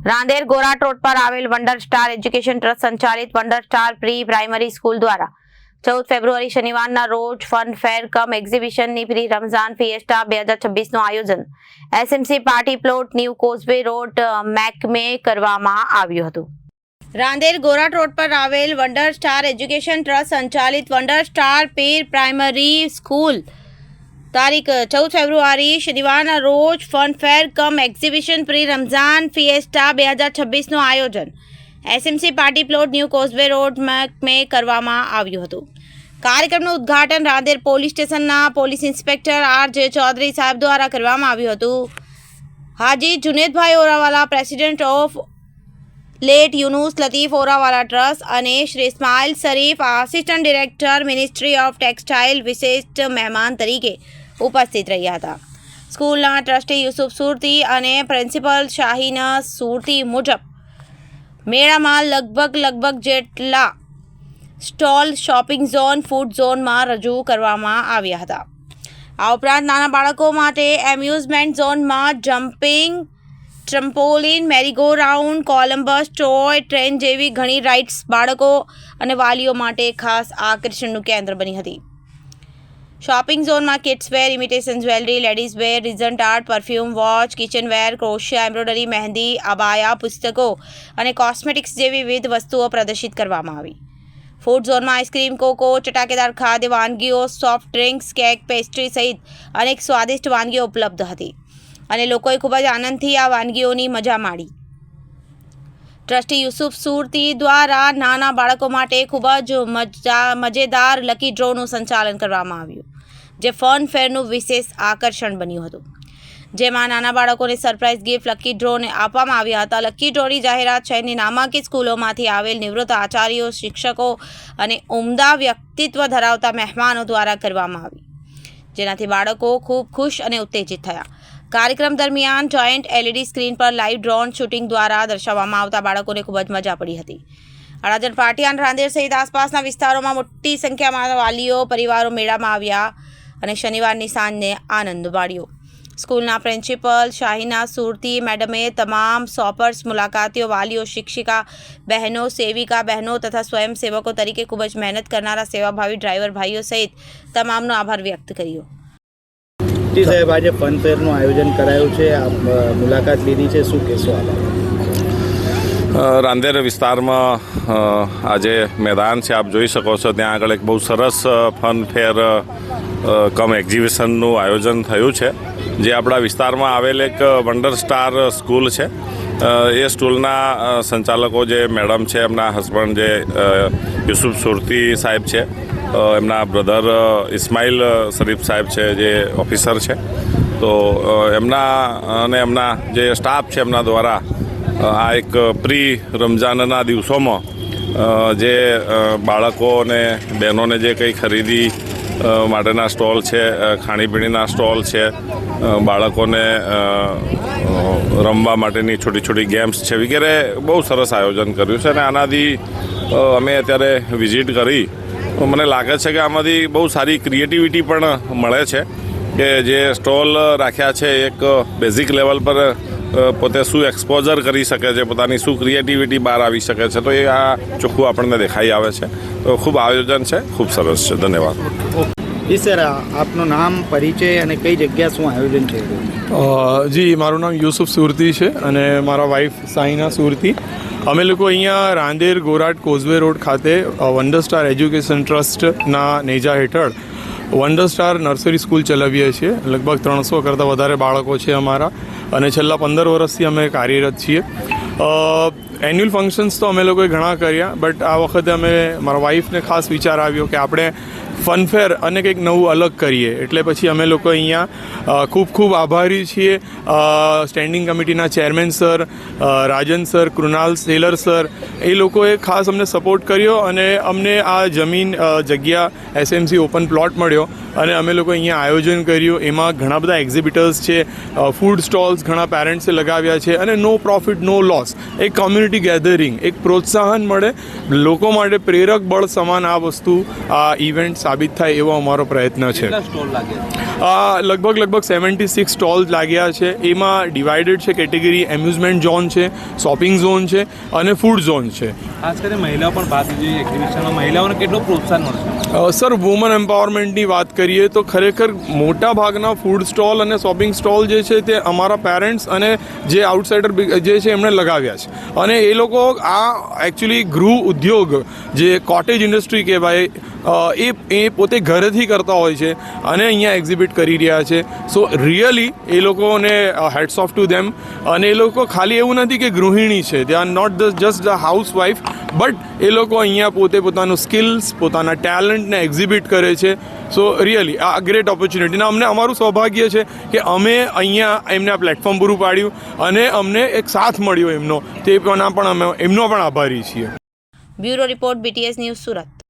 Rander Gorat road પર આવેલ wonder star education trust સંચાલિત wonder star pre primary school દ્વારા 14 ફેબ્રુઆરી શનિવારના રોજ ફન ફેર કમ એક્ઝિબિશનની પ્રી રમઝાન ફિએસ્ટા 2026નું આયોજન SMC party plot new causeway road મેકમે કરવામાં આવ્યું હતું। રાંદેર ગોરાટ રોડ પર આવેલ વંડર સ્ટાર એજ્યુકેશન ટ્રસ્ટ સંચાલિત wonder star pre primary school તારીખ 14 ફેબ્રુઆરી શનિવારના રોજ fun fair cum exhibition pre Ramzan fiesta 2026નું આયોજન SMC party plot new causeway road મેકમે કરવામાં આવ્યું હતું। કાર્યક્રમનું ઉદ્ઘાટન રાંદેર પોલીસ સ્ટેશનના પોલીસ ઇન્સ્પેક્ટર આર.જે. ચૌધરી સાહેબ દ્વારા કરવામાં આવ્યું હતું। હાજી જુનેદભાઈ Orawala president of late Yunus Latif Orawala trust અને Shri Ismail Sharif assistant director ministry of textile વિશિષ્ટ મહેમાન તરીકે ઉપસ્થિત રહ્યા હતા। સ્કૂલના ટ્રસ્ટી યુસુફ સુરતી અને પ્રિન્સિપલ શાહીન સુરતી મુજબ મેળામાં લગભગ જેટલા સ્ટોલ શોપિંગ ઝોન ફૂડ ઝોનમાં રજૂ કરવામાં આવ્યા હતા। આ ઉપરાંત નાના બાળકો માટે એમ્યુઝમેન્ટ ઝોનમાં jumping trampoline merry go round Columbus toy train જેવી ઘણી રાઇડ્સ બાળકો અને વાલીઓ માટે ખાસ આકર્ષણનું કેન્દ્ર બની હતી। શોપિંગ ઝોનમાં kids wear imitation jewellery ladies wear resin art perfume watch kitchen wear ક્રોશિયા એમ્બ્રોઇડરી મહેંદી અબાયા પુસ્તકો અને કોસ્મેટિક્સ જેવી વિવિધ વસ્તુઓ પ્રદર્શિત કરવામાં આવી। ફૂડ ઝોનમાં આઈસ્ક્રીમ કોકો ચટાકેદાર ખાદ્ય વાનગીઓ સોફ્ટ ડ્રિંક્સ કેક પેસ્ટ્રી સહિત અનેક સ્વાદિષ્ટ વાનગીઓ ઉપલબ્ધ હતી અને લોકોએ ખૂબ જ આનંદથી આ વાનગીઓની મજા માણી। ટ્રસ્ટી યુસુફ સુરતી દ્વારા નાના બાળકો માટે ખૂબ જ મજેદાર લકી ડ્રોનું સંચાલન કરવામાં આવ્યું જે ફન ફેરનું વિશેષ આકર્ષણ બન્યું હતું, જેમાં નાના બાળકોને સરપ્રાઇઝ ગિફ્ટ લકી ડ્રોને આપવામાં આવ્યા હતા। લકી ડ્રોની જાહેરાત શહેરની નામાંકિત સ્કૂલોમાંથી આવેલ નિવૃત્ત આચાર્યો શિક્ષકો અને ઉમદા વ્યક્તિત્વ ધરાવતા મહેમાનો દ્વારા કરવામાં આવી, જેનાથી બાળકો ખૂબ ખુશ અને ઉત્તેજિત થયા। કાર્યક્રમ દરમિયાન જોઈન્ટ એલઈડી સ્ક્રીન પર લાઈવ ડ્રોન શૂટિંગ દ્વારા દર્શાવવામાં આવતા બાળકોને ખૂબ જ મજા પડી હતી। અડાજણ પાટિયાન રાંદેર સહિત આસપાસના વિસ્તારોમાં મોટી સંખ્યામાં વાલીઓ પરિવારો મેળામાં આવ્યા અને શનિવારની સાંજને આનંદ માણ્યો। સ્કૂલના પ્રિન્સિપલ શાહીના સુરતી મેડમે તમામ શોપર્સ મુલાકાતીઓ વાલીઓ શિક્ષિકા બહેનો સેવિકા બહેનો તથા સ્વયંસેવકો તરીકે ખૂબ જ મહેનત કરનારા સેવાભાવી ડ્રાઈવર ભાઈઓ સહિત તમામનો આભાર વ્યક્ત કર્યો। સાહેબ આજે ફન ફેરનું આયોજન કરાયું છે, આપ મુલાકાત લીધી છે, શું કહેશો? રાંદેર વિસ્તારમાં આજે મેદાન છે, આપ જોઈ શકો છો ત્યાં આગળ એક બહુ સરસ ફન ફેર કમ એક્ઝિબિશનનું આયોજન થયું છે, જે આપણા વિસ્તારમાં આવેલ એક વંડર સ્ટાર સ્કૂલ છે। એ સ્કૂલના સંચાલકો જે મેડમ છે, એમના હસબન્ડ જે યુસુફ સુરતી સાહેબ છે, એમના બ્રધર ઇસ્માઇલ શરીફ સાહેબ છે જે ઓફિસર છે, તો એમના જે સ્ટાફ છે એમના દ્વારા આ એક પ્રી રમઝાનના દિવસોમાં જે બાળકો અને બહેનોને જે કંઈ ખરીદી માટેના સ્ટોલ છે, ખાણીપીણીના સ્ટોલ છે, બાળકોને રમવા માટેની છોટી ગેમ્સ છે વગેરે બહુ સરસ આયોજન કર્યું છે। અને આનાથી અમે અત્યારે વિઝિટ કરી મને લાગે છે કે આમાંથી બહુ સારી ક્રિએટિવિટી પણ મળે છે કે જે સ્ટોલ રાખ્યા છે એક બેઝિક લેવલ પર પોતે શું એક્સપોઝર કરી શકે છે, પોતાની શું ક્રિએટિવિટી બહાર આવી શકે છે, તો એ આ ચોખ્ખું આપણને દેખાઈ આવે છે। તો ખૂબ આયોજન છે, ખૂબ સરસ છે। ધન્યવાદ। જી સર, આપનું નામ પરિચય અને કઈ જગ્યા શું આયોજન છે? જી, મારું નામ યુસુફ સુરતી છે અને મારા વાઈફ સાહિના સુરતી। અમે લોકો અહીંયા રાંદેર ગોરાટ કોઝવે રોડ ખાતે વંડર સ્ટાર એજ્યુકેશન ટ્રસ્ટના નેજા હેઠળ વંડર સ્ટાર નર્સરી સ્કૂલ ચલાવીએ છીએ। લગભગ 300 કરતાં વધારે બાળકો છે અમારા અને છેલ્લા 15 વર્ષથી અમે કાર્યરત છીએ। એન્યુઅલ ફંક્શન્સ તો અમે લોકોએ ઘણા કર્યા, બટ આ વખતે અમે મારા વાઈફને ખાસ વિચાર આવ્યો કે આપણે ફનફેર અને કંઈક નવું અલગ કરીએ, એટલે પછી અમે લોકો અહીંયા ખૂબ આભારી છીએ સ્ટેન્ડિંગ કમિટીના ચેરમેન સર, રાજન સર, કૃણાલ સેલર સર, એ લોકોએ ખાસ અમને સપોર્ટ કર્યો અને અમને આ જગ્યા એસએમસી ઓપન પ્લોટ મળ્યો અને અમે લોકો અહીંયા આયોજન કર્યું। એમાં ઘણા બધા એક્ઝિબિટર્સ છે, ફૂડ સ્ટોલ્સ ઘણા પેરેન્ટ્સે લગાવ્યા છે અને નો પ્રોફિટ નો લોસ, એક કોમ્યુનિટી ગેધરિંગ, એક પ્રોત્સાહન મળે, લોકો માટે પ્રેરક બળ સમાન આ વસ્તુ આ ઇવેન્ટ સાબિત થાય એવો અમારો પ્રયત્ન છે. સ્ટોલ લાગે લગભગ 76 સ્ટોલ લાગ્યા છે. એમાં ડિવાઇડેડ છે કેટેગરી. એમ્યુઝમેન્ટ ઝોન છે, શોપિંગ ઝોન છે અને ફૂડ ઝોન છે. ખાસ કરીને મહિલાઓ પણ ભાગ લીધી એક્ઝિબિશનમાં. મહિલાઓને કેટલું પ્રોત્સાહન મળશે? સર, વુમન એમ્પાવરમેન્ટની વાત કરીએ તો ખરેખર મોટા ભાગના ફૂડ સ્ટોલ અને શોપિંગ સ્ટોલ જે છે તે અમારા પેરેન્ટ્સ અને જે આઉટસાઇડર જે છે એમણે લગાવ્યા છે. અને એ લોકો આ એકચ્યુઅલી ગૃહ ઉદ્યોગ જે કોટેજ ઇન્ડસ્ટ્રી કહેવાય એ પોતે ઘરેથી કરતા હોય છે અને અહીંયા એક્ઝિબિટ કરી રહ્યા છે. સો રિયલી એ લોકોને હેડ્સ ઓફ ટુ ધેમ. અને એ લોકો ખાલી એવું નથી કે ગૃહિણી છે, they are not just the house wife, but એ લોકો અહીંયા પોતે પોતાનું સ્કિલ્સ, પોતાના ટેલેન્ટને એક્ઝિબિટ કરે છે. સો રિયલી આ ગ્રેટ ઓપોર્ચ્યુનિટી. અને અમને અમારું સૌભાગ્ય છે કે અમે અહીંયા એમને આ પ્લેટફોર્મ પૂરું પાડ્યું અને અમને એક સાથ મળ્યો એમનો. તે પણ અમે એમનો પણ આભારી છીએ. Bureau report BTS news Surat.